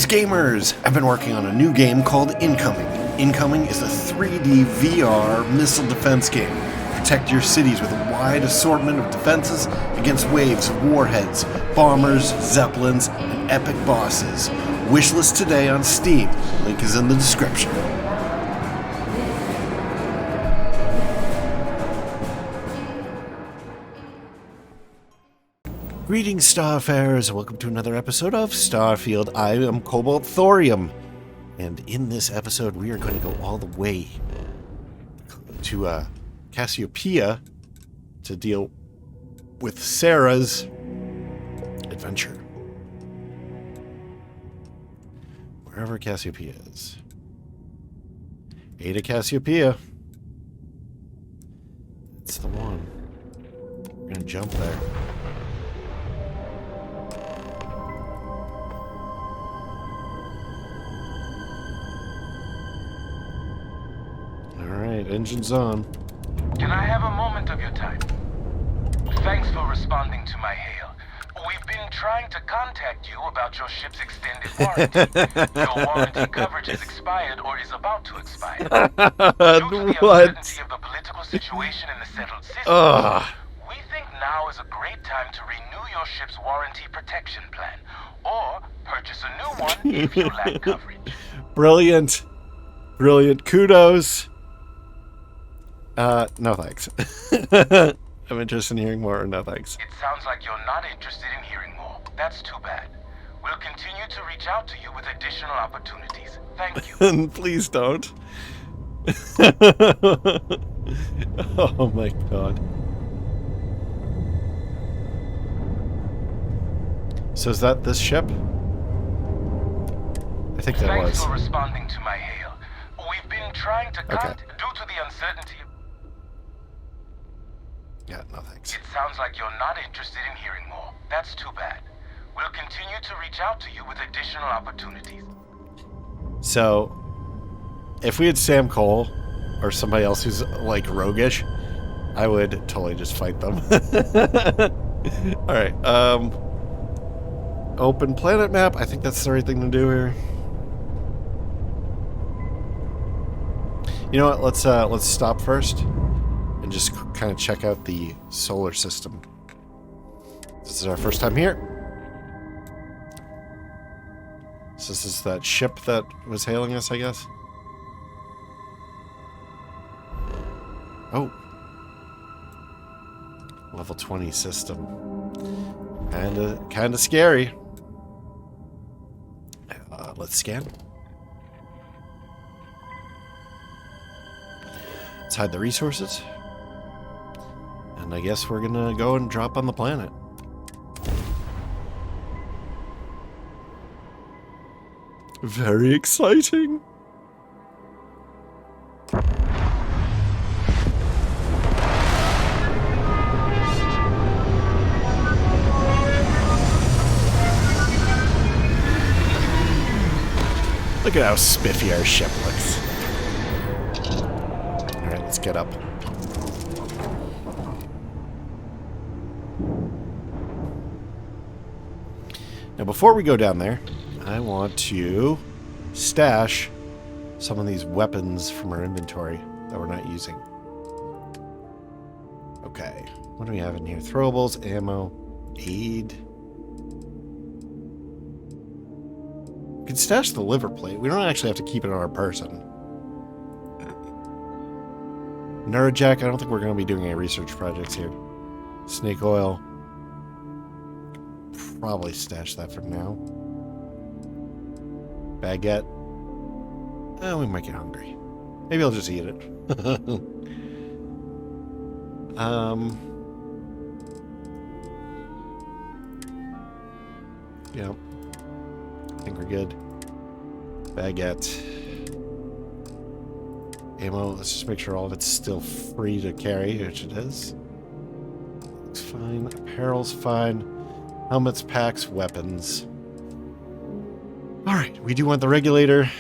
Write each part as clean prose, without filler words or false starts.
Greetings, gamers! I've been working on a new game called Incoming. Incoming is a 3D VR missile defense game. Protect your cities with a wide assortment of defenses against waves of warheads, bombers, zeppelins, and epic bosses. Wishlist today on Steam. Link is in the description. Greetings, Starfarers! Welcome to another episode of Starfield. I am Cobalt Thorium, and in this episode we are going to go all the way to Cassiopeia to deal with Sarah's adventure. Wherever Cassiopeia is. Ada Cassiopeia. It's the one. We're going to jump there. Alright, engine's on. Can I have a moment of your time? Thanks for responding to my hail. We've been trying to contact you about your ship's extended warranty. Your warranty coverage has expired or is about to expire. Due to the uncertainty of the political situation in the settled system, we think now is a great time to renew your ship's warranty protection plan, or purchase a new one if you lack coverage. Brilliant. Brilliant. Kudos. No thanks. I'm interested in hearing more. No thanks. It sounds like you're not interested in hearing more. That's too bad. We'll continue to reach out to you with additional opportunities. Thank you. Please don't. Oh my god. So is that this ship? I think that was. Thanks for responding to my hail. We've been trying to due to the uncertainty. Yeah, no thanks. It sounds like you're not interested in hearing more. That's too bad. We'll continue to reach out to you with additional opportunities. So, if we had Sam Cole or somebody else who's like roguish, I would totally just fight them. Alright, open planet map. I think that's the right thing to do here. You know what? Let's stop first and just kind of check out the solar system. This is our first time here. So this is that ship that was hailing us, I guess. Oh. Level 20 system. Kinda scary. Let's scan. Let's hide the resources. And I guess we're gonna go and drop on the planet. Very exciting. Look at how spiffy our ship looks. Alright, let's get up. Now, before we go down there, I want to stash some of these weapons from our inventory that we're not using. Okay, what do we have in here? Throwables, ammo, aid. We can stash the liver plate. We don't actually have to keep it on our person. Neurojack, I don't think we're going to be doing any research projects here. Snake oil. Probably stash that for now. Baguette. Oh, we might get hungry. Maybe I'll just eat it. Yep. I think we're good. Baguette. Ammo. Let's just make sure all of it's still free to carry, which it is. Looks fine. Apparel's fine. Helmets, packs, weapons. Alright, we do want the regulator.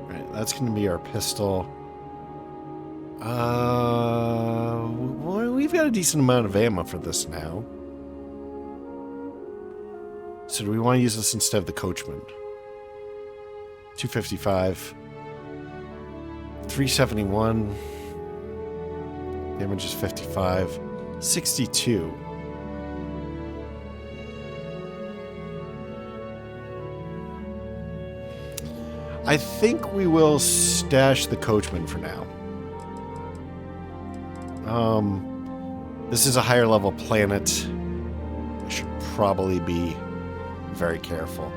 Alright, that's going to be our pistol. we've got a decent amount of ammo for this now. So do we want to use this instead of the coachman? 255. 371. Damage is 55. 62. I think we will stash the coachman for now. This is a higher level planet. I should probably be very careful.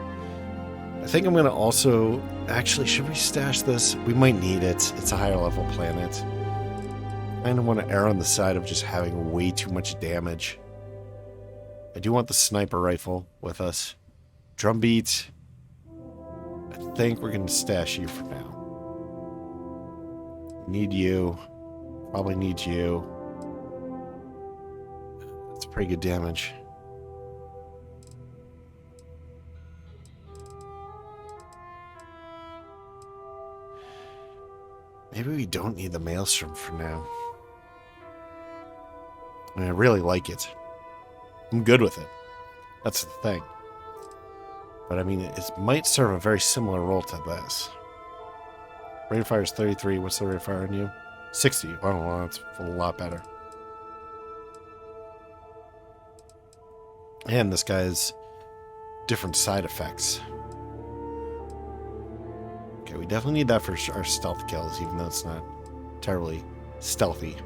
I think I'm going to also... Actually, should we stash this? We might need it. It's a higher level planet. I kind of want to err on the side of just having way too much damage. I do want the sniper rifle with us. Drumbeat. I think we're going to stash you for now. Need you. Probably need you. That's pretty good damage. Maybe we don't need the maelstrom for now. I mean, I really like it. I'm good with it. That's the thing. But I mean, it might serve a very similar role to this. Rate of fire is 33. What's the rate of fire on you? 60. Oh, well, that's a lot better. And this guy's different side effects. Okay, we definitely need that for our stealth kills, even though it's not terribly stealthy.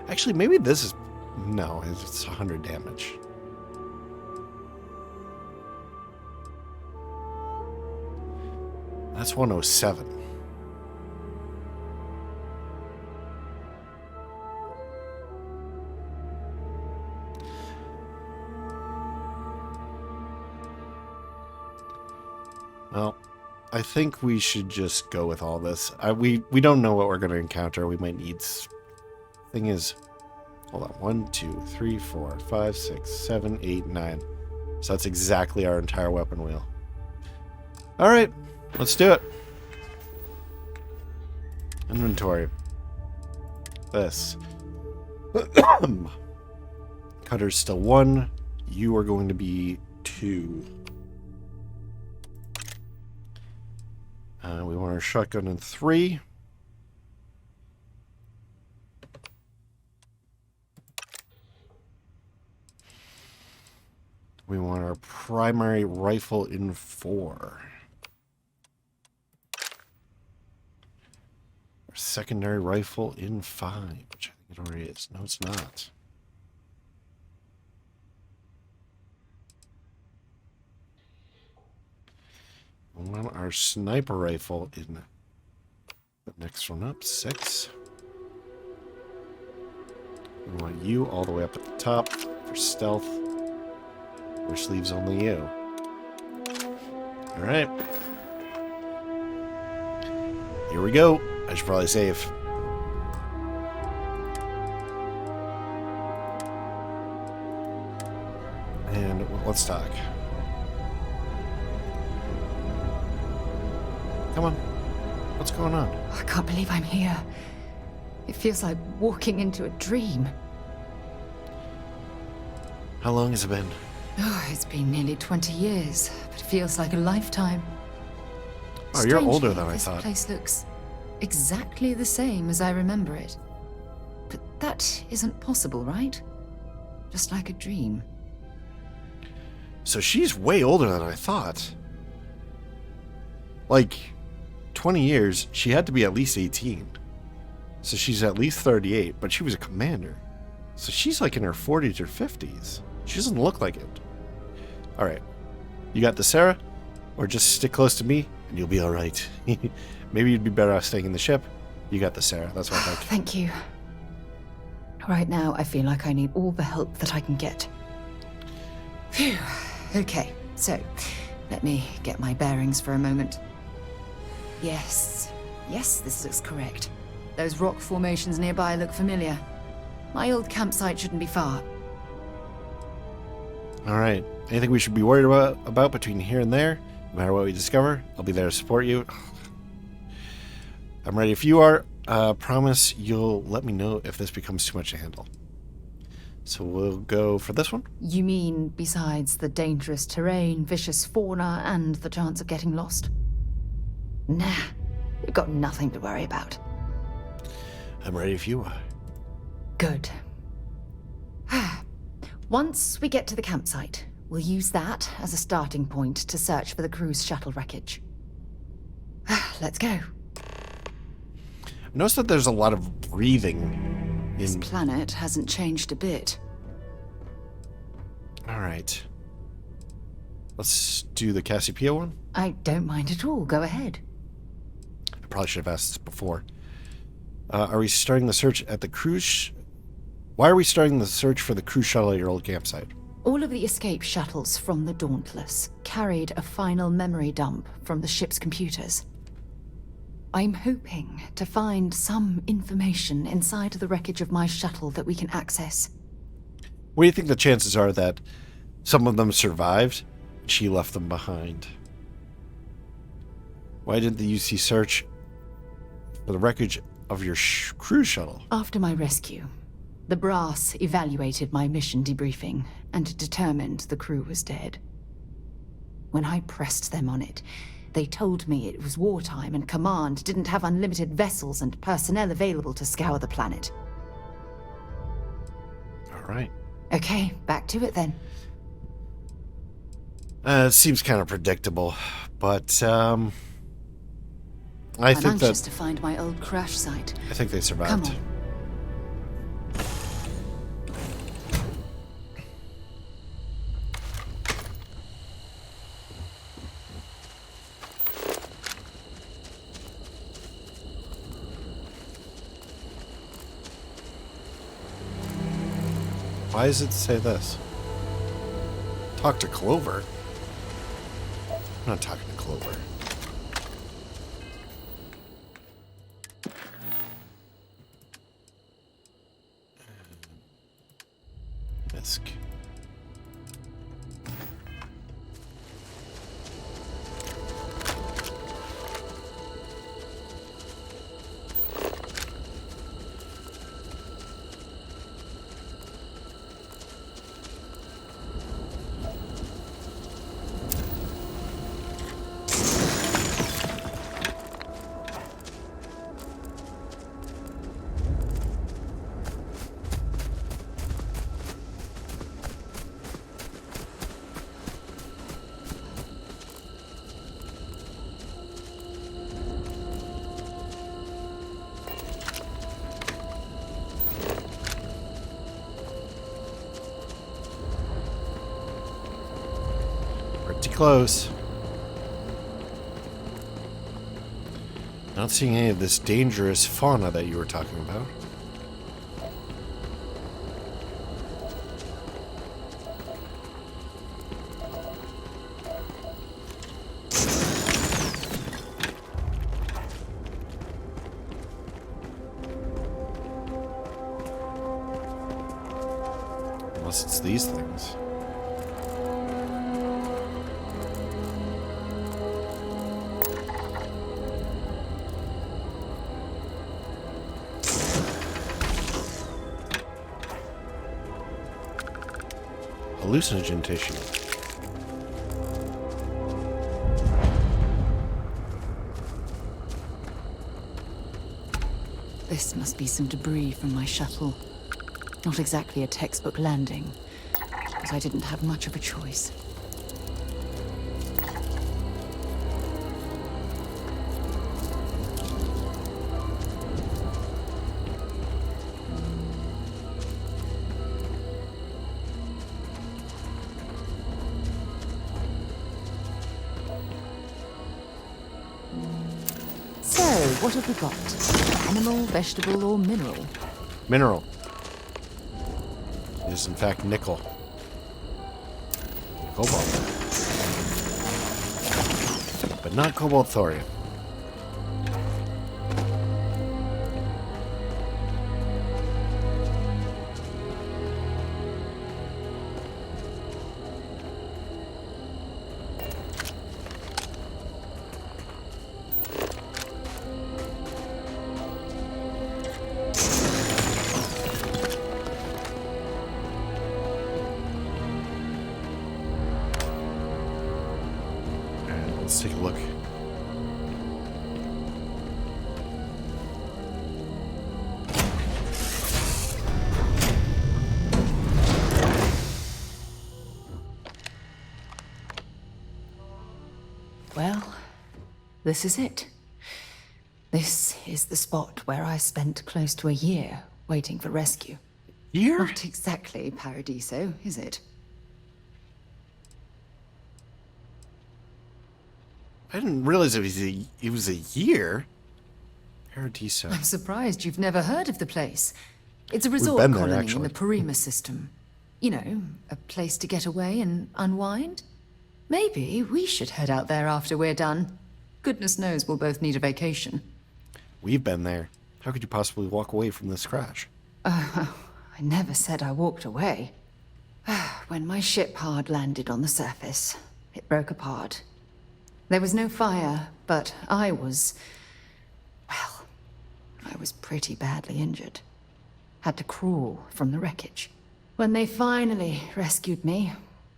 Actually, maybe this is... No, it's 100 damage. That's 107. Well, I think we should just go with all this. We don't know what we're going to encounter. We might need... Thing is... Hold on. 1, 2, 3, 4, 5, 6, 7, 8, 9. So that's exactly our entire weapon wheel. Alright. Let's do it. Inventory. This. Cutter's still 1. You are going to be 2. We want our shotgun in 3. We want our primary rifle in 4. Our secondary rifle in 5, which I think it already is. No, it's not. We want our sniper rifle in the next one up, 6. We want you all the way up at the top for stealth, which leaves only you. Alright. Here we go. I should probably save. And let's talk. Come on. What's going on? I can't believe I'm here. It feels like walking into a dream. How long has it been? Oh, it's been nearly 20 years, but it feels like a lifetime. Oh, you're older than I thought. This place looks exactly the same as I remember it. But that isn't possible, right? Just like a dream. So she's way older than I thought. Like, 20 years, she had to be at least 18. So she's at least 38, but she was a commander. So she's like in her 40s or 50s. She doesn't look like it. Alright. You got the Sarah? Or just stick close to me, and you'll be alright. Maybe you'd be better off staying in the ship. You got the Sarah, that's what I think. Thank you. Right now, I feel like I need all the help that I can get. Phew. Okay, so, let me get my bearings for a moment. Yes, this looks correct. Those rock formations nearby look familiar. My old campsite shouldn't be far. Alright. Anything we should be worried about between here and there? No matter what we discover, I'll be there to support you. I'm ready if you are. Promise you'll let me know if this becomes too much to handle. So we'll go for this one. You mean besides the dangerous terrain, vicious fauna, and the chance of getting lost? Nah, we've got nothing to worry about. I'm ready if you are. Good. Once we get to the campsite, we'll use that as a starting point to search for the cruise shuttle wreckage. Let's go. Notice that there's a lot of breathing This in... planet hasn't changed a bit. Alright. Let's do the Cassiopeia one. I don't mind at all. Go ahead. I probably should have asked this before. Are we starting the search at the cruise... Why are we starting the search for the cruise shuttle at your old campsite? All of the escape shuttles from the Dauntless carried a final memory dump from the ship's computers. I'm hoping to find some information inside the wreckage of my shuttle that we can access. What do you think the chances are that some of them survived and she left them behind? Why didn't the UC search for the wreckage of your cruise shuttle? After my rescue, the brass evaluated my mission debriefing and determined the crew was dead. When I pressed them on it, they told me it was wartime and Command didn't have unlimited vessels and personnel available to scour the planet. All right. Okay, back to it then. It seems kind of predictable, but I'm anxious to find my old crash site. I think they survived. Come on. Why does it say this? Talk to Clover? I'm not talking to Clover. Disk. Pretty close. Not seeing any of this dangerous fauna that you were talking about. Unless it's these things. Hallucinogen tissue. This must be some debris from my shuttle. Not exactly a textbook landing, but I didn't have much of a choice. So, what have we got? Animal, vegetable, or mineral? Mineral. It is in fact nickel. Cobalt. But not cobalt thorium. Let's take a look. Well, this is it. This is the spot where I spent close to a year waiting for rescue. Year? Not exactly Paradiso, is it? I didn't realize it was a year. Paradiso. I'm surprised you've never heard of the place. It's a been resort there, colony in actually. the Parima system. You know, a place to get away and unwind. Maybe we should head out there after we're done. Goodness knows we'll both need a vacation. We've been there. How could you possibly walk away from this crash? I never said I walked away. When my ship hard landed on the surface, it broke apart. There was no fire, but I was pretty badly injured. Had to crawl from the wreckage. When they finally rescued me,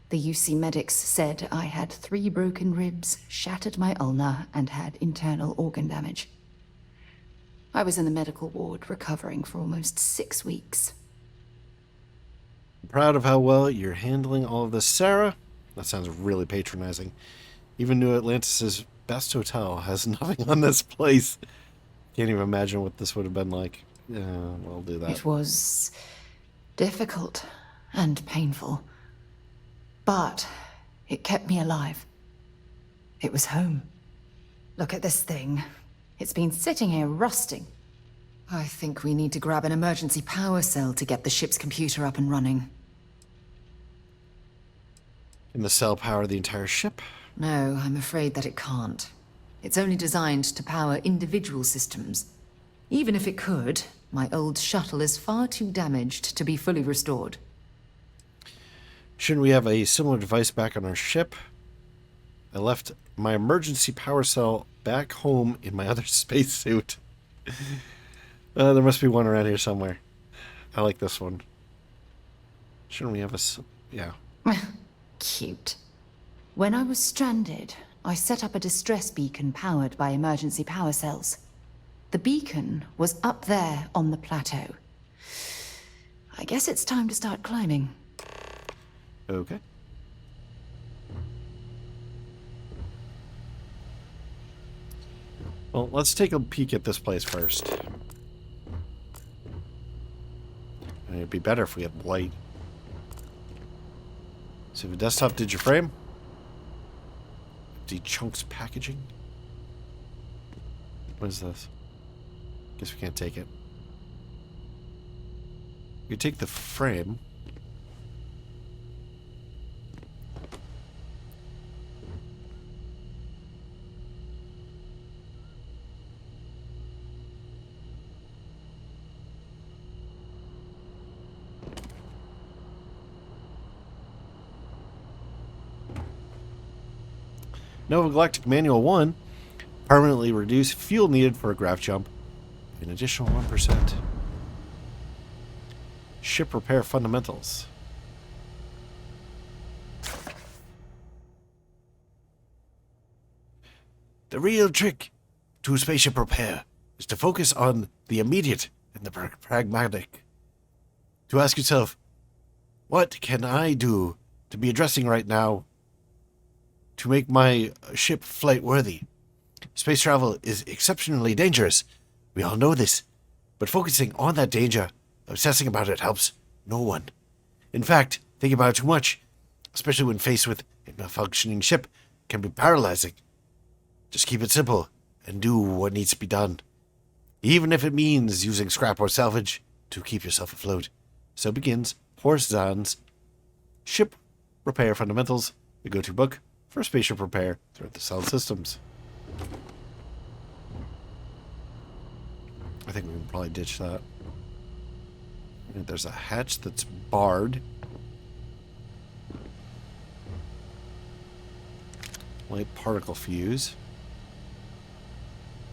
the UC medics said I had 3 broken ribs, shattered my ulna, and had internal organ damage. I was in the medical ward recovering for almost 6 weeks. I'm proud of how well you're handling all of this, Sarah. That sounds really patronizing. Even New Atlantis' best hotel has nothing on this place. Can't even imagine what this would have been like. Yeah, we'll do that. It was difficult and painful, but it kept me alive. It was home. Look at this thing. It's been sitting here rusting. I think we need to grab an emergency power cell to get the ship's computer up and running. Can the cell power the entire ship? No, I'm afraid that it can't. It's only designed to power individual systems. Even if it could, my old shuttle is far too damaged to be fully restored. Shouldn't we have a similar device back on our ship? I left my emergency power cell back home in my other spacesuit. There must be one around here somewhere. I like this one. Shouldn't we have a... Yeah. Cute. When I was stranded, I set up a distress beacon powered by emergency power cells. The beacon was up there on the plateau. I guess it's time to start climbing. Okay. Well, let's take a peek at this place first. It'd be better if we had light. So the desktop digiframe. The chunks packaging. What is this? Guess we can't take it. We take the frame. Nova Galactic Manual 1. Permanently reduce fuel needed for a graph jump. An additional 1%. Ship repair fundamentals. The real trick to spaceship repair is to focus on the immediate and the pragmatic. To ask yourself, what can I do to be addressing right now to make my ship flight worthy? Space travel is exceptionally dangerous. We all know this. But focusing on that danger, obsessing about it, helps no one. In fact, thinking about it too much, especially when faced with a malfunctioning ship, can be paralyzing. Just keep it simple and do what needs to be done. Even if it means using scrap or salvage to keep yourself afloat. So begins Horace Zahn's Ship Repair Fundamentals, the go-to book for spaceship repair throughout the solid systems. I think we can probably ditch that. And there's a hatch that's barred. Light particle fuse.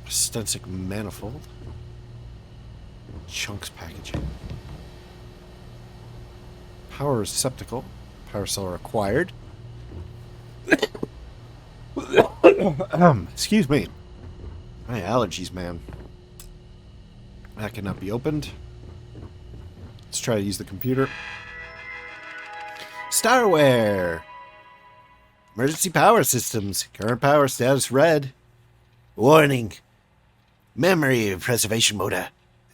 Stensic manifold. Chunks packaging. Power receptacle. Power cell required. Excuse me. My allergies, man. That cannot be opened. Let's try to use the computer. Starware! Emergency power systems. Current power status red. Warning. Memory preservation mode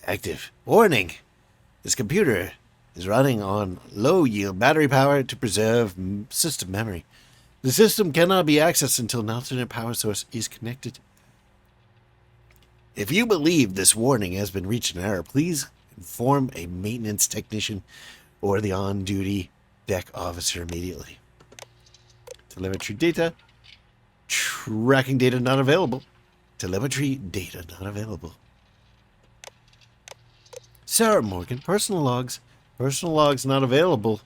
active. Warning. This computer is running on low-yield battery power to preserve system memory. The system cannot be accessed until an alternate power source is connected. If you believe this warning has been reached in error, please inform a maintenance technician or the on-duty deck officer immediately. Telemetry data. Tracking data not available. Telemetry data not available. Sarah Morgan, personal logs. Personal logs not available.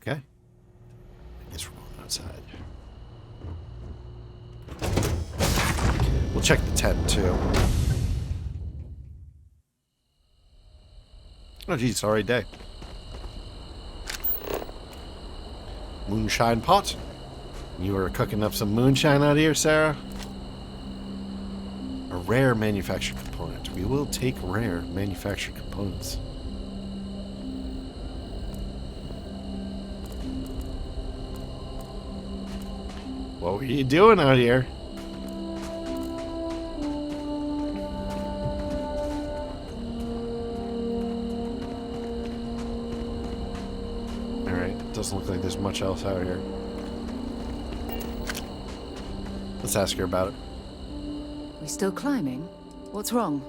Okay. I guess we're going outside. We'll check the tent, too. Oh, geez, sorry day. Moonshine pot. You were cooking up some moonshine out here, Sarah? A rare manufactured component. We will take rare manufactured components. What were you doing out here? Alright, doesn't look like there's much else out here. Let's ask her about it. We still climbing? What's wrong?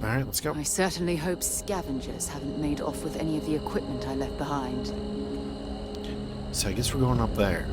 Alright, let's go. I certainly hope scavengers haven't made off with any of the equipment I left behind. So I guess we're going up there.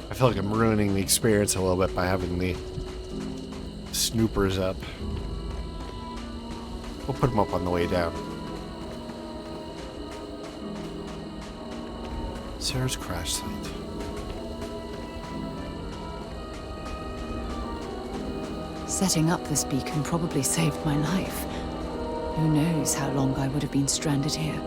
I feel like I'm ruining the experience a little bit by having the snoopers up. We'll put them up on the way down. Sarah's crash site. Setting up this beacon probably saved my life. Who knows how long I would have been stranded here.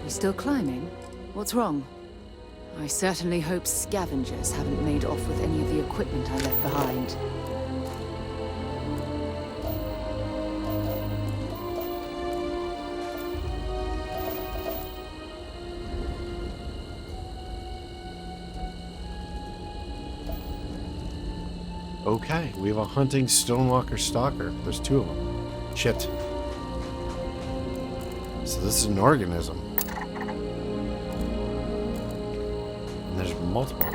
Still climbing? What's wrong? I certainly hope scavengers haven't made off with any of the equipment I left behind. Okay, we have a hunting stonewalker stalker. There's two of them. Shit. So this is an organism. There's multiple.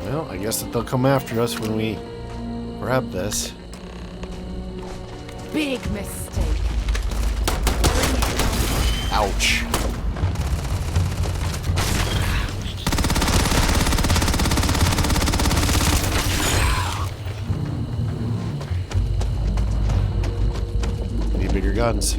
Well, I guess that they'll come after us when we grab this. Big mistake. Ouch. Bigger guns.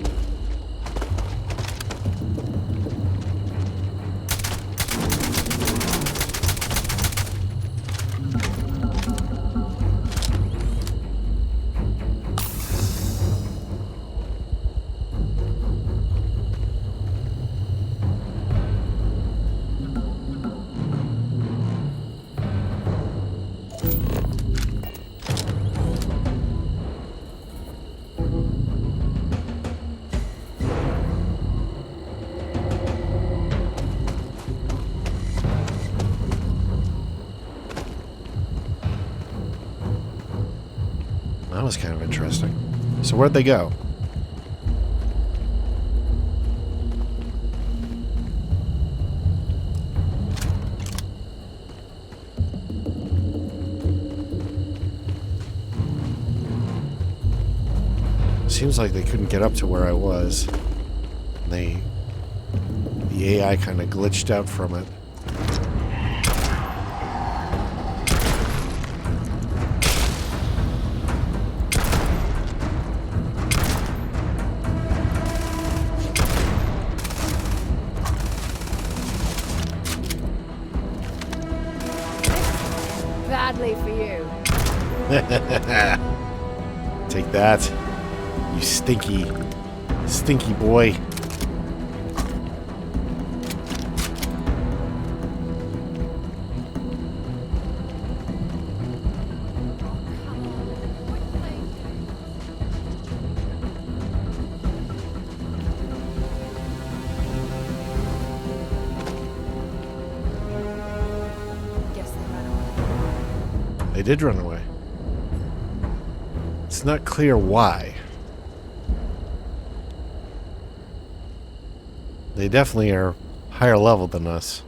That was kind of interesting. So where'd they go? Seems like they couldn't get up to where I was. The AI kind of glitched out from it. Badly for you. Take that, you stinky boy. They did run away. It's not clear why. They definitely are higher level than us.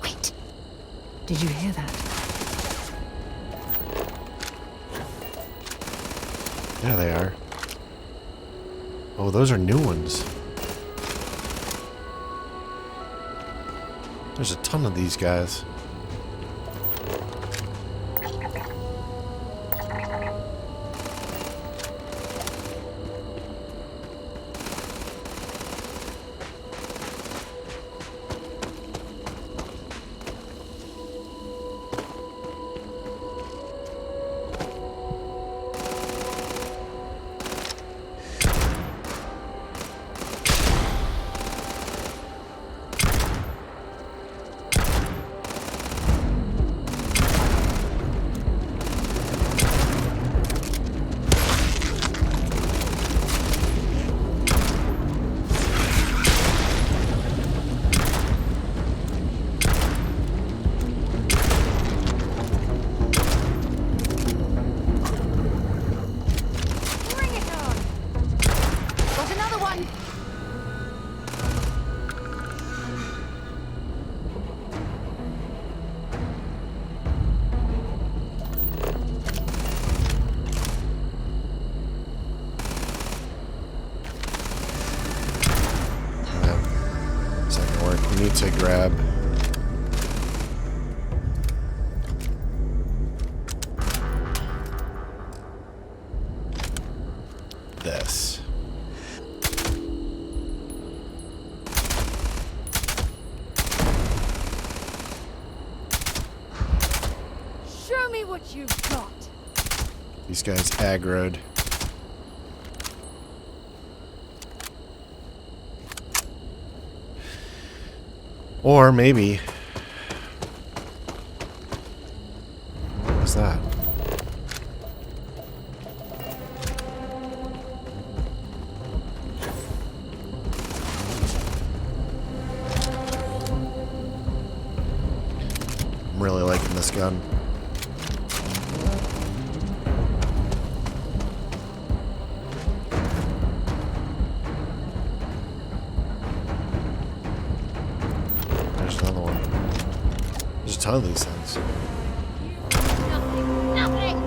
Wait. Did you hear that? Yeah, they are. Oh, those are new ones. There's a ton of these guys. Need to grab this. Show me what you've got. These guys aggroed. Or maybe... What's that? I'm really liking this gun. Ton of these things. Nothing.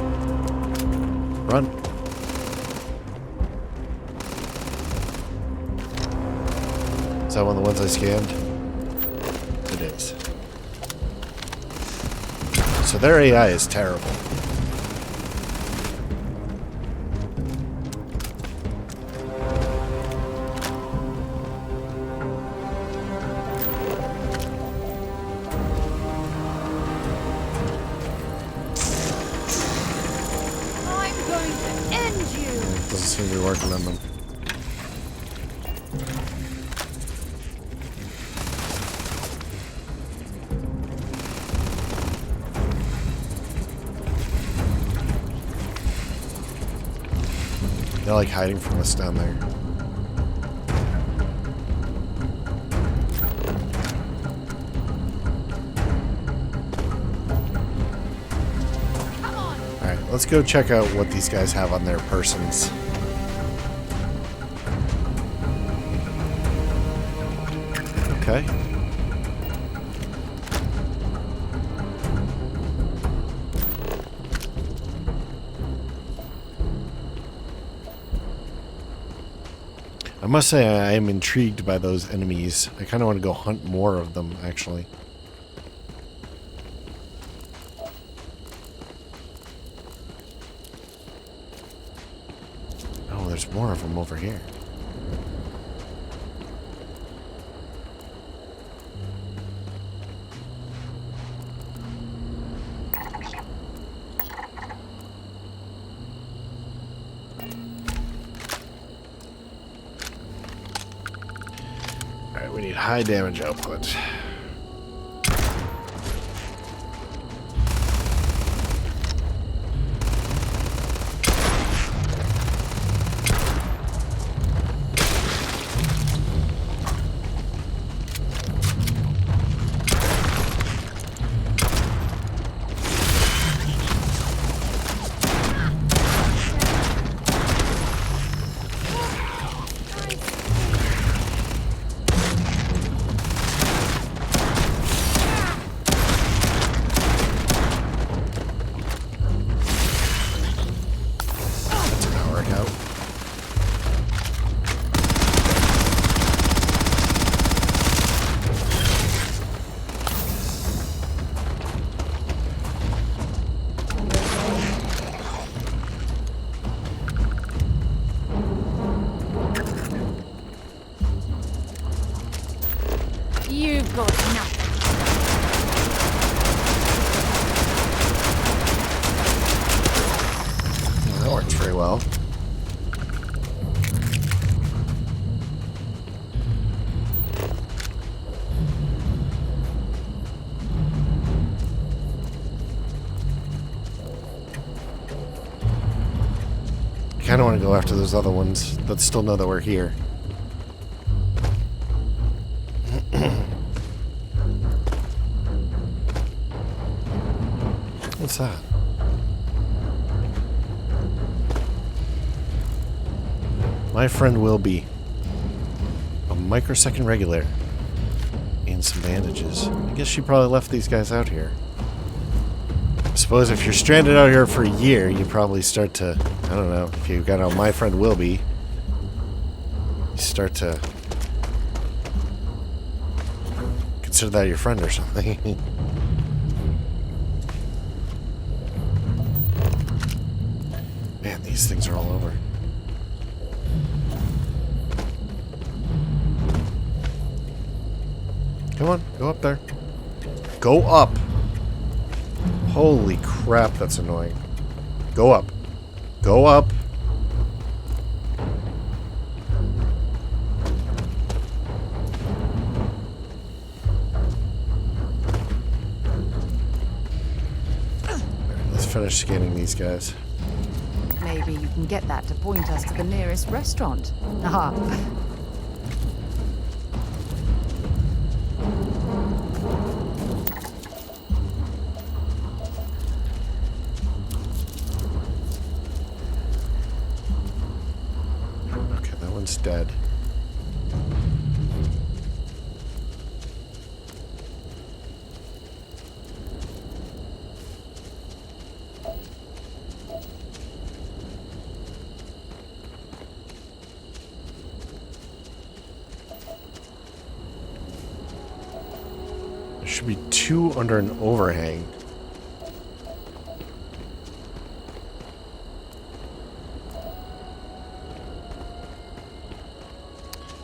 Run. Is that one of the ones I scanned? It is. So their AI is terrible. Seem to be working on them. They're like hiding from us down there. let's go check out what these guys have on their persons. Okay. I must say I am intrigued by those enemies. I kind of want to go hunt more of them, actually. Oh, there's more of them over here. We need high damage output. You've got nothing. Well, that works very well. I kind of want to go after those other ones that still know that we're here. What's that? My friend will be a microsecond regular and some bandages. I guess she probably left these guys out here. I suppose if you're stranded out here for a year, you probably start to, I don't know, if you've got a my friend will be, you start to consider that your friend or something. Man, these things are all over. Come on, go up there. Go up! Holy crap, that's annoying. Go up. Go up. Let's finish scanning these guys. Maybe you can get that to point us to the nearest restaurant. Aha. Okay, that one's dead. There should be two under an overhang.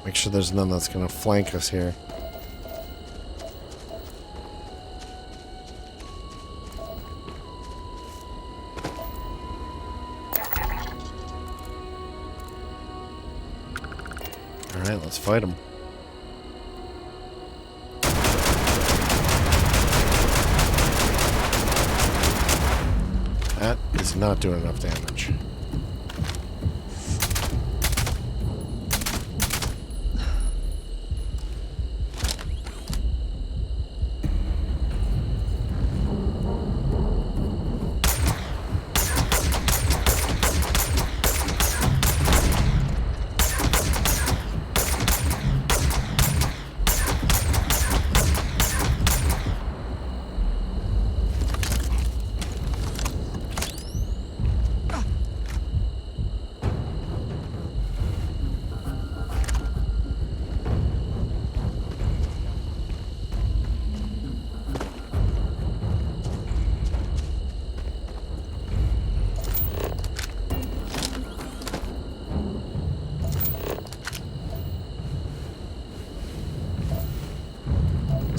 Make sure there's none that's going to flank us here. Alright, let's fight them. That is not doing enough damage.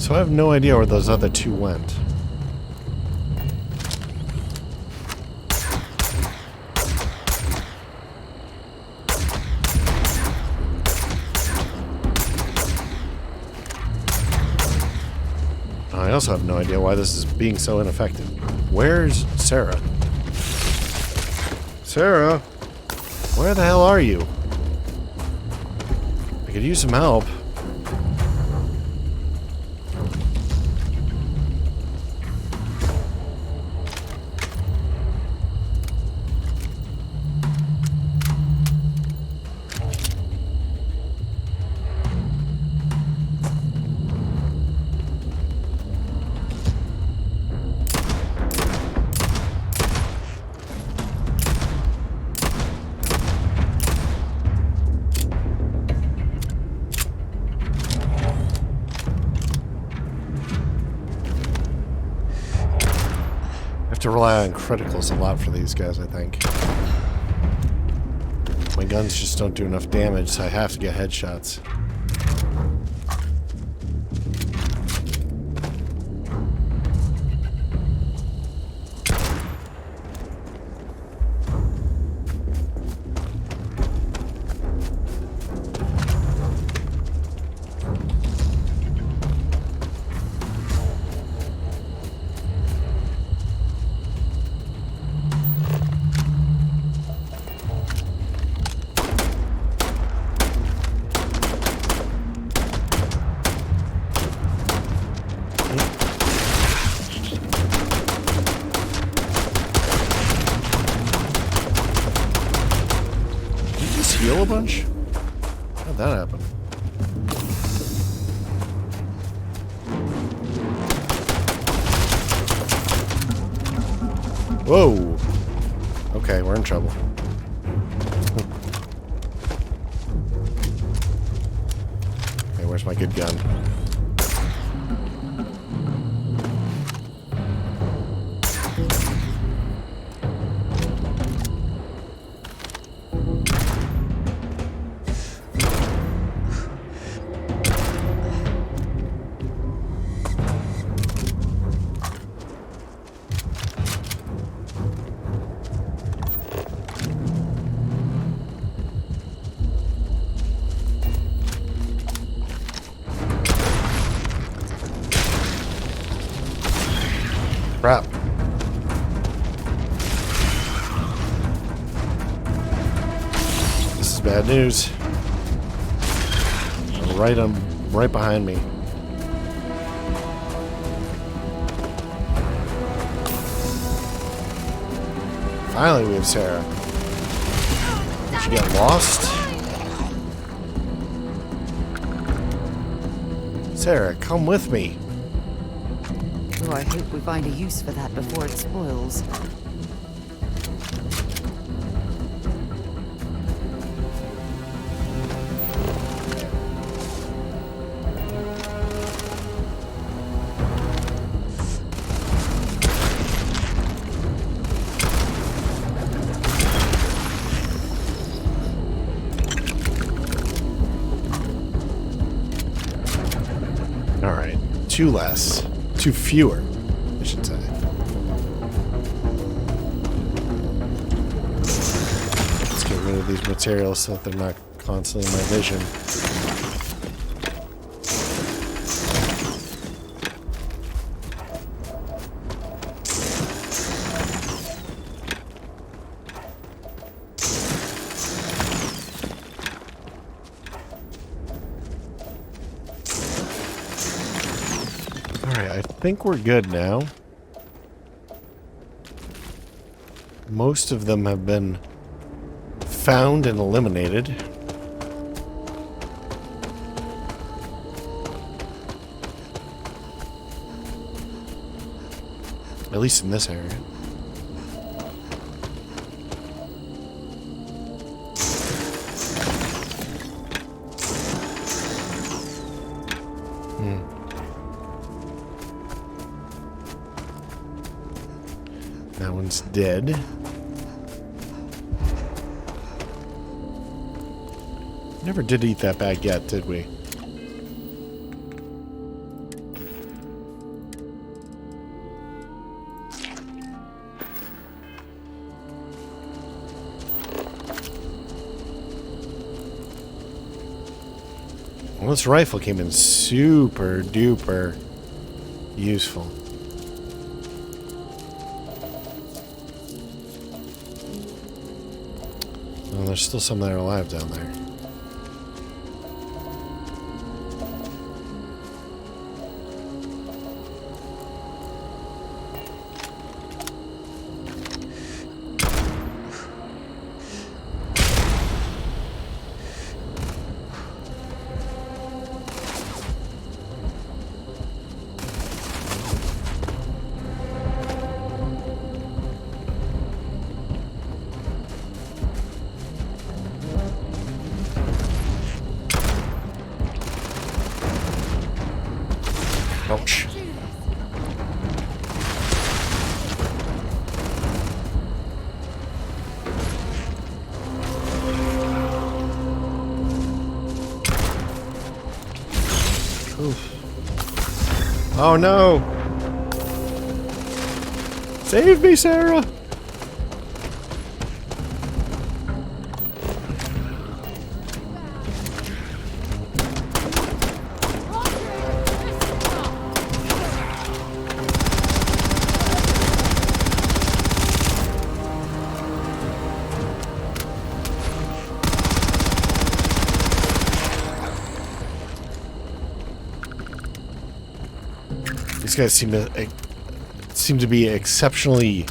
So I have no idea where those other two went. I also have no idea why this is being so ineffective. Where's Sarah? Sarah? Where the hell are you? I could use some help. To rely on criticals a lot for these guys, I think. My guns just don't do enough damage, so I have to get headshots. Heal a bunch? How'd that happen? Whoa! Okay, we're in trouble. Okay, where's my good gun? Crap. This is bad news. Right behind me. Finally, we have Sarah. Did she get lost? Sarah, come with me. Oh, I hope we find a use for that before it spoils. Alright, two less. Two fewer, I should say. Let's get rid of these materials so that they're not constantly in my vision. I think we're good now. Most of them have been found and eliminated. At least in this area. That one's dead. Never did eat that baguette, did we? Well, this rifle came in super duper useful. Well, there's still some that are alive down there. Ouch. Oof. Oh no! Save me, Sarah! These guys seem to be exceptionally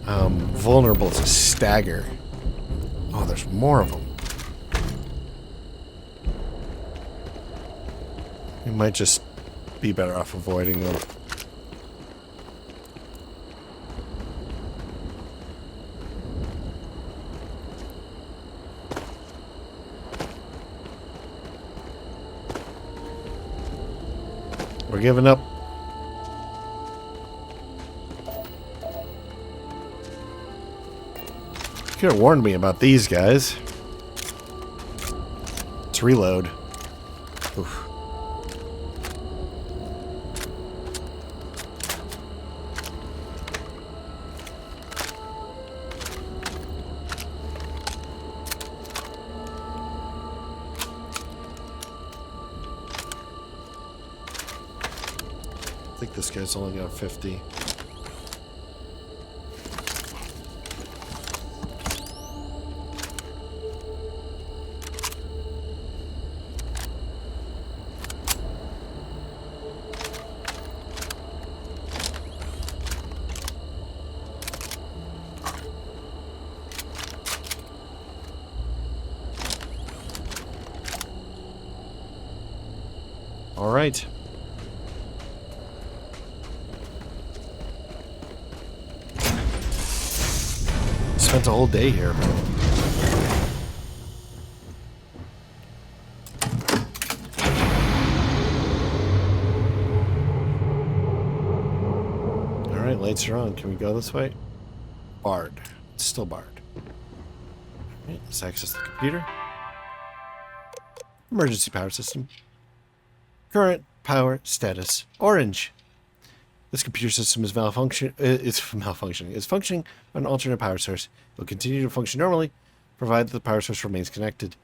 vulnerable to stagger. Oh, there's more of them. We might just be better off avoiding them. We're giving up. You could have warned me about these guys. Let's reload. Oof. I think this guy's only got 50. All right. Spent a whole day here. Alright, lights are on. Can we go this way? Barred. It's still barred. Alright, let's access the computer. Emergency power system. Current power status orange. This computer system is malfunctioning. Is functioning on an alternate power source. It will continue to function normally, provided the power source remains connected.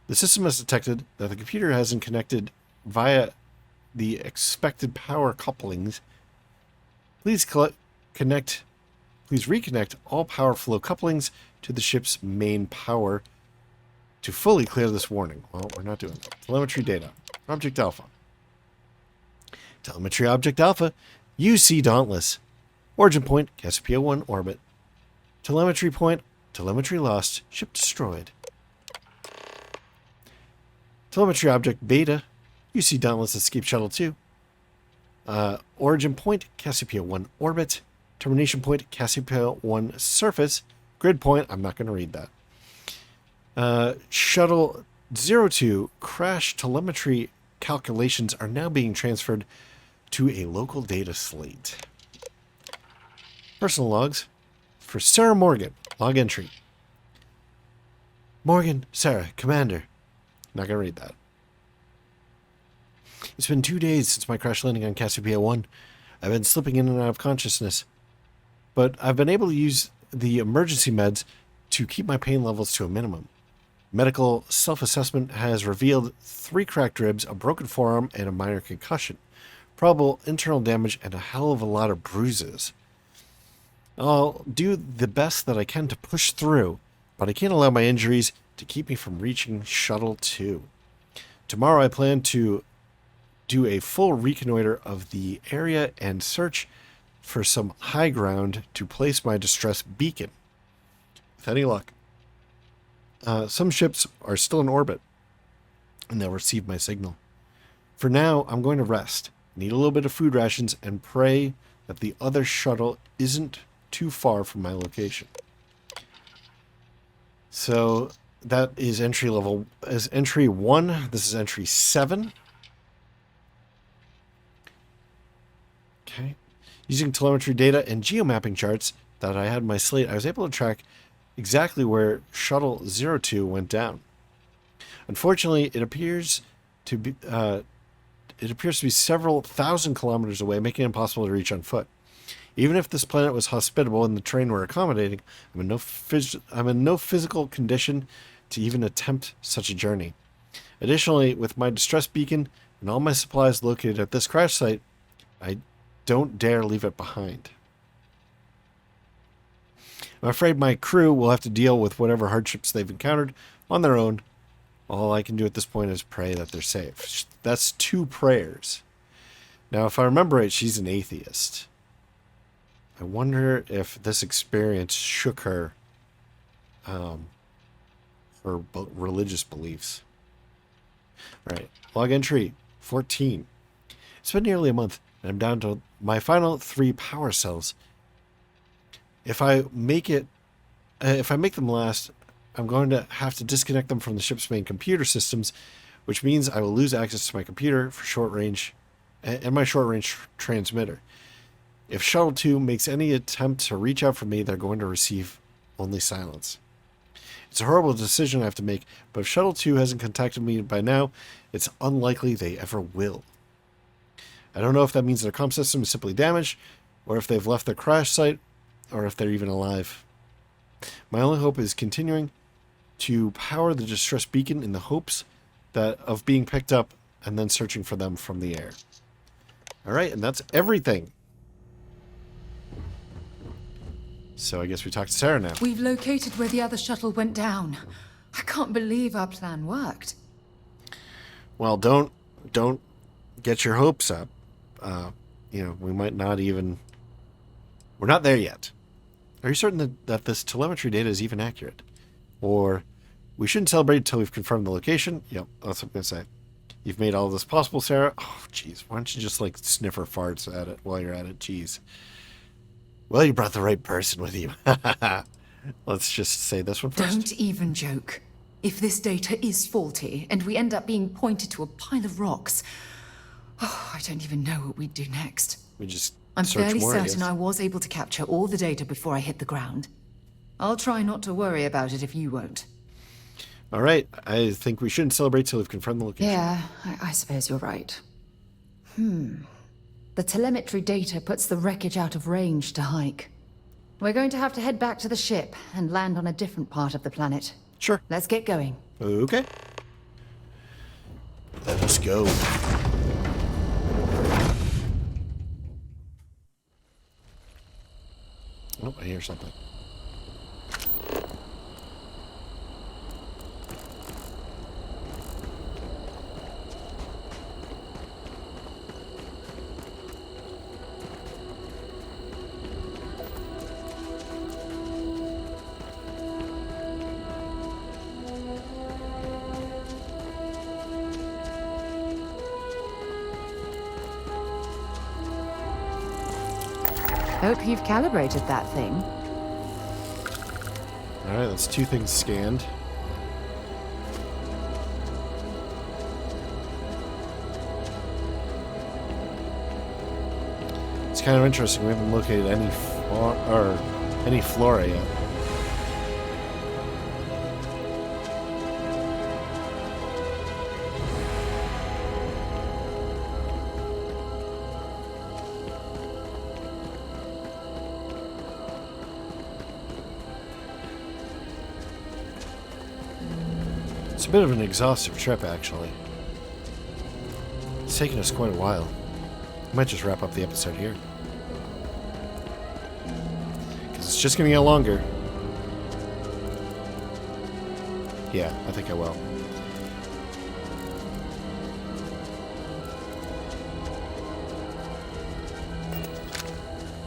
The system has detected that the computer hasn't connected via the expected power couplings. Please reconnect all power flow couplings to the ship's main power to fully clear this warning. Well, we're not doing that. Telemetry data. Object Alpha. Telemetry Object Alpha, UC Dauntless. Origin point, Cassiopeia I orbit. Telemetry point, telemetry lost, ship destroyed. Telemetry Object Beta, UC Dauntless Escape Shuttle 2. Origin point, Cassiopeia I orbit. Termination point, Cassiopeia I surface. Grid point, I'm not going to read that. Shuttle 02 crash telemetry calculations are now being transferred to a local data slate. Personal logs for Sarah Morgan. Log entry. Morgan, Sarah, Commander. Not going to read that. It's been 2 days since my crash landing on Cassiopeia I. I've been slipping in and out of consciousness, but I've been able to use the emergency meds to keep my pain levels to a minimum. Medical self-assessment has revealed 3 cracked ribs, a broken forearm, and a minor concussion. Probable internal damage and a hell of a lot of bruises. I'll do the best that I can to push through, but I can't allow my injuries to keep me from reaching Shuttle 2. Tomorrow I plan to do a full reconnoiter of the area and search for some high ground to place my distress beacon. With any luck. Some ships are still in orbit, and they'll receive my signal. For now, I'm going to rest, need a little bit of food rations, and pray that the other shuttle isn't too far from my location. So that is entry 1. This is entry 7. Okay. Using telemetry data and geomapping charts that I had in my slate, I was able to track exactly where Shuttle 02 went down. Unfortunately, it appears to be several thousand kilometers away, making it impossible to reach on foot. Even if this planet was hospitable and the terrain were accommodating, I'm in no physical condition to even attempt such a journey. Additionally, with my distress beacon and all my supplies located at this crash site, I don't dare leave it behind. I'm afraid my crew will have to deal with whatever hardships they've encountered on their own. All I can do at this point is pray that they're safe. That's 2 prayers. Now, if I remember right, she's an atheist. I wonder if this experience shook her religious beliefs. Right. Log entry 14. It's been nearly a month, and I'm down to my final 3 power cells. If I make them last, I'm going to have to disconnect them from the ship's main computer systems, which means I will lose access to my computer for short range and my short range transmitter. If Shuttle 2 makes any attempt to reach out for me, they're going to receive only silence. It's a horrible decision I have to make, but if Shuttle 2 hasn't contacted me by now, it's unlikely they ever will. I don't know if that means their comm system is simply damaged, or if they've left their crash site, or if they're even alive. My only hope is continuing to power the distress beacon in the hopes of being picked up and then searching for them from the air. Alright, and that's everything. So I guess we talk to Sarah now. We've located where the other shuttle went down. I can't believe our plan worked. Well, don't get your hopes up. We might not even... We're not there yet. Are you certain that this telemetry data is even accurate? Or we shouldn't celebrate until we've confirmed the location? Yep, that's what I'm going to say. You've made all this possible, Sarah. Oh, jeez. Why don't you just, sniff her farts at it while you're at it? Jeez. Well, you brought the right person with you. Let's just say this one first. Don't even joke. If this data is faulty, and we end up being pointed to a pile of rocks, I don't even know what we'd do next. We just I'm search fairly more, certain I was able to capture all the data before I hit the ground. I'll try not to worry about it if you won't. All right. I think we shouldn't celebrate till we've confirmed the location. Yeah, I suppose you're right. The telemetry data puts the wreckage out of range to hike. We're going to have to head back to the ship and land on a different part of the planet. Sure. Let's get going. Okay. Let us go. Oh, I hear something. Hope you've calibrated that thing. Alright, that's 2 things scanned. It's kind of interesting. We haven't located any flora yet. bit of an exhaustive trip, actually. It's taken us quite a while. I might just wrap up the episode here. Because it's just going to get longer. Yeah, I think I will.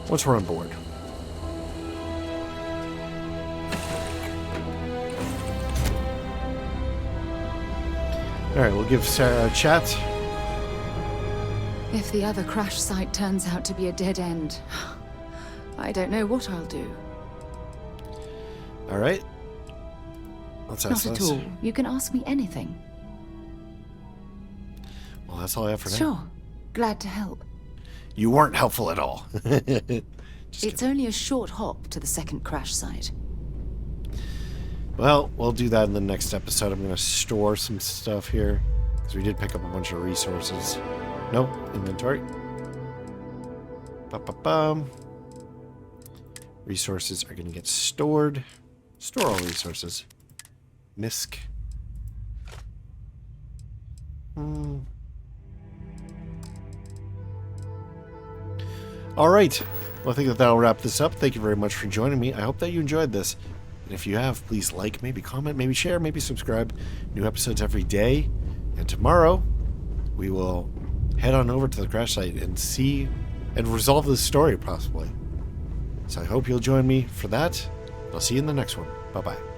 Once we're on board. Alright, we'll give Sarah a chat. If the other crash site turns out to be a dead end, I don't know what I'll do. Alright. Let's ask Not at this. all. You can ask me anything. Well, that's all I have for now. Sure. Glad to help. You weren't helpful at all. It's only a short hop to the second crash site. Well, we'll do that in the next episode. I'm going to store some stuff here. Because we did pick up a bunch of resources. Nope. Inventory. Ba-ba-bum. Resources are going to get stored. Store all resources. MISC. Alright. Well, I think that'll wrap this up. Thank you very much for joining me. I hope that you enjoyed this. And if you have, please like, maybe comment, maybe share, maybe subscribe. New episodes every day. And tomorrow, we will head on over to the crash site and see and resolve this story, possibly. So I hope you'll join me for that. I'll see you in the next one. Bye-bye.